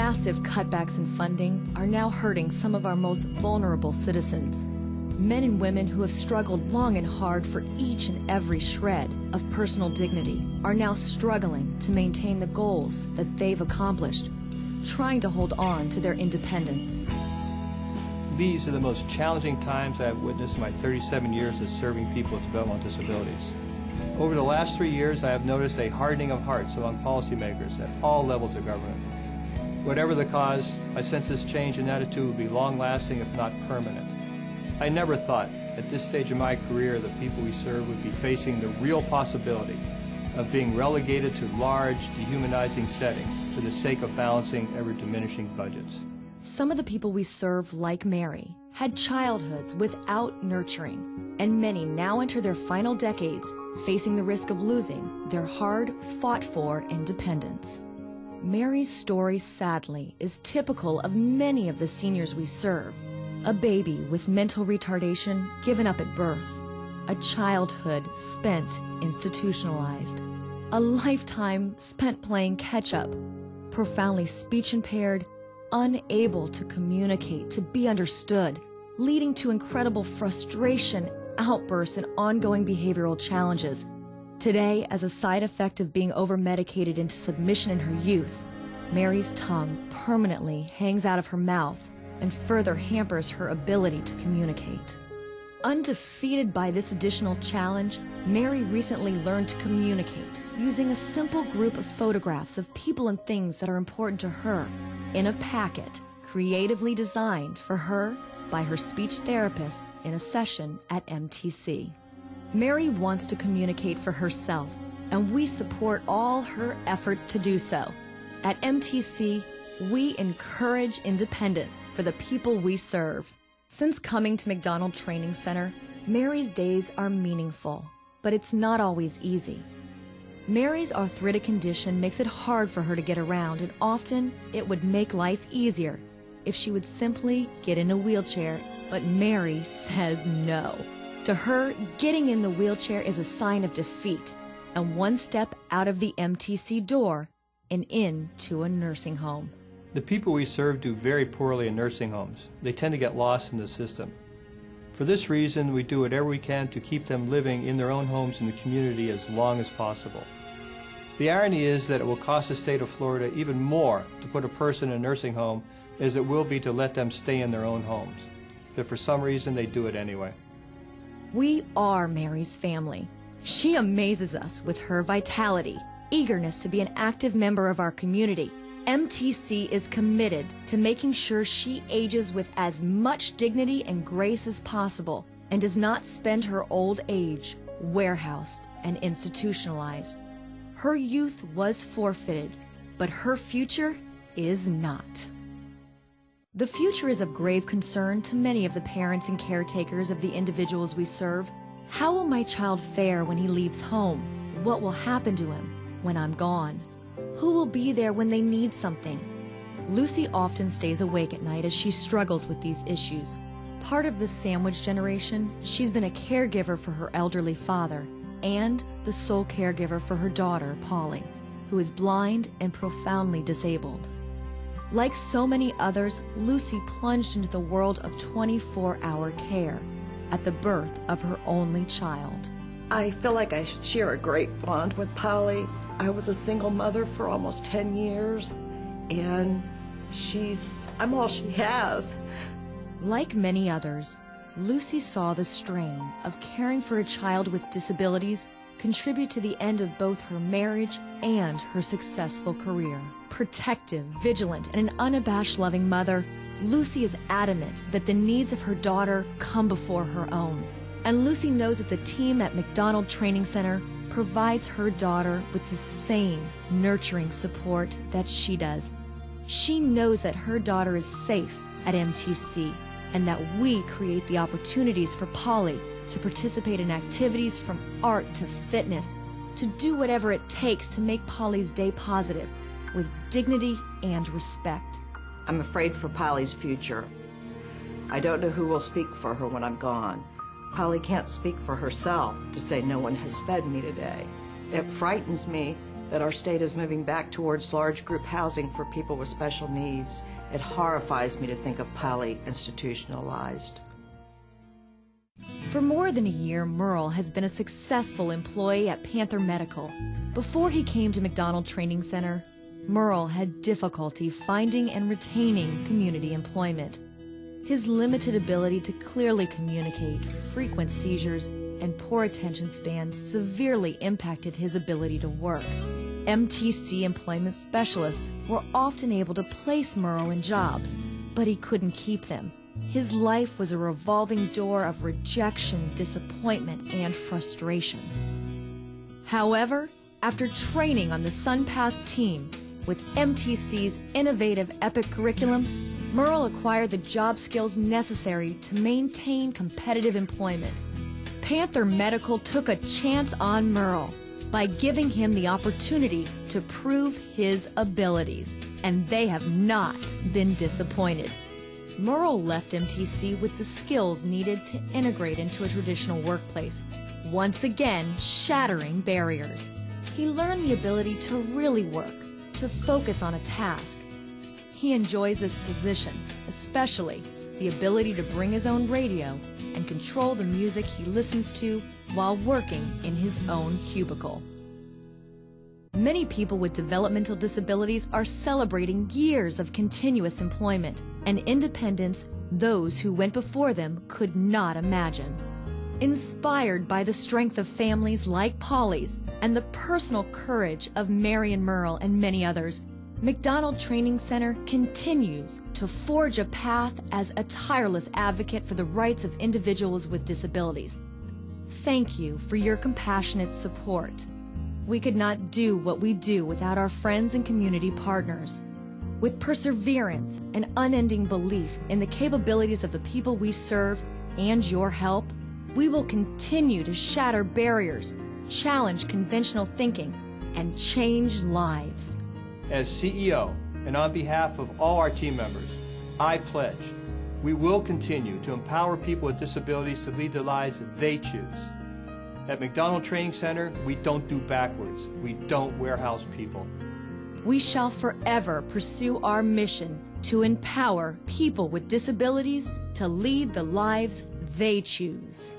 Massive cutbacks in funding are now hurting some of our most vulnerable citizens. Men and women who have struggled long and hard for each and every shred of personal dignity are now struggling to maintain the goals that they've accomplished, trying to hold on to their independence. These are the most challenging times I have witnessed in my 37 years of serving people with developmental disabilities. Over the last 3 years, I have noticed a hardening of hearts among policymakers at all levels of government. Whatever the cause, I sense this change in attitude will be long-lasting, if not permanent. I never thought, at this stage of my career, the people we serve would be facing the real possibility of being relegated to large, dehumanizing settings for the sake of balancing ever-diminishing budgets. Some of the people we serve, like Mary, had childhoods without nurturing, and many now enter their final decades facing the risk of losing their hard, fought-for independence. Mary's story, sadly, is typical of many of the seniors we serve. A baby with mental retardation given up at birth, a childhood spent institutionalized, a lifetime spent playing catch-up, profoundly speech-impaired, unable to communicate, to be understood, leading to incredible frustration, outbursts, and ongoing behavioral challenges. Today, as a side effect of being over-medicated into submission in her youth, Mary's tongue permanently hangs out of her mouth and further hampers her ability to communicate. Undefeated by this additional challenge, Mary recently learned to communicate using a simple group of photographs of people and things that are important to her in a packet creatively designed for her by her speech therapist in a session at MTC. Mary wants to communicate for herself, and we support all her efforts to do so. At MTC, we encourage independence for the people we serve. Since coming to MacDonald Training Center, Mary's days are meaningful, but it's not always easy. Mary's arthritic condition makes it hard for her to get around, and often it would make life easier if she would simply get in a wheelchair, but Mary says no. To her, getting in the wheelchair is a sign of defeat, and one step out of the MTC door and into a nursing home. The people we serve do very poorly in nursing homes. They tend to get lost in the system. For this reason, we do whatever we can to keep them living in their own homes in the community as long as possible. The irony is that it will cost the state of Florida even more to put a person in a nursing home as it will be to let them stay in their own homes. But for some reason, they do it anyway. We are Mary's family. She amazes us with her vitality, eagerness to be an active member of our community. MTC is committed to making sure she ages with as much dignity and grace as possible and does not spend her old age warehoused and institutionalized. Her youth was forfeited, but her future is not. The future is of grave concern to many of the parents and caretakers of the individuals we serve. How will my child fare when he leaves home? What will happen to him when I'm gone? Who will be there when they need something? Lucy often stays awake at night as she struggles with these issues. Part of the sandwich generation, she's been a caregiver for her elderly father and the sole caregiver for her daughter, Polly, who is blind and profoundly disabled. Like so many others, Lucy plunged into the world of 24-hour care at the birth of her only child. I feel like I share a great bond with Polly. I was a single mother for almost 10 years, and I'm all she has. Like many others, Lucy saw the strain of caring for a child with disabilities contribute to the end of both her marriage and her successful career. Protective, vigilant, and an unabashed loving mother, Lucy is adamant that the needs of her daughter come before her own. And Lucy knows that the team at MacDonald Training Center provides her daughter with the same nurturing support that she does. She knows that her daughter is safe at MTC and that we create the opportunities for Polly to participate in activities from art to fitness, to do whatever it takes to make Polly's day positive with dignity and respect. I'm afraid for Polly's future. I don't know who will speak for her when I'm gone. Polly can't speak for herself to say no one has fed me today. It frightens me that our state is moving back towards large group housing for people with special needs. It horrifies me to think of Polly institutionalized. For more than a year, Merle has been a successful employee at Panther Medical. Before he came to MacDonald Training Center, Merle had difficulty finding and retaining community employment. His limited ability to clearly communicate, frequent seizures, and poor attention span severely impacted his ability to work. MTC employment specialists were often able to place Merle in jobs, but he couldn't keep them. His life was a revolving door of rejection, disappointment, and frustration. However, after training on the SunPass team with MTC's innovative EPIC curriculum, Merle acquired the job skills necessary to maintain competitive employment. Panther Medical took a chance on Merle by giving him the opportunity to prove his abilities, and they have not been disappointed. Merle left MTC with the skills needed to integrate into a traditional workplace, once again shattering barriers. He learned the ability to really work, to focus on a task. He enjoys this position, especially the ability to bring his own radio and control the music he listens to while working in his own cubicle. Many people with developmental disabilities are celebrating years of continuous employment and independence those who went before them could not imagine. Inspired by the strength of families like Polly's and the personal courage of Mary and Merle and many others, MacDonald Training Center continues to forge a path as a tireless advocate for the rights of individuals with disabilities. Thank you for your compassionate support. We could not do what we do without our friends and community partners. With perseverance and unending belief in the capabilities of the people we serve and your help, we will continue to shatter barriers, challenge conventional thinking, and change lives. As CEO, and on behalf of all our team members, I pledge we will continue to empower people with disabilities to lead the lives that they choose. At MacDonald Training Center, we don't do backwards. We don't warehouse people. We shall forever pursue our mission to empower people with disabilities to lead the lives they choose.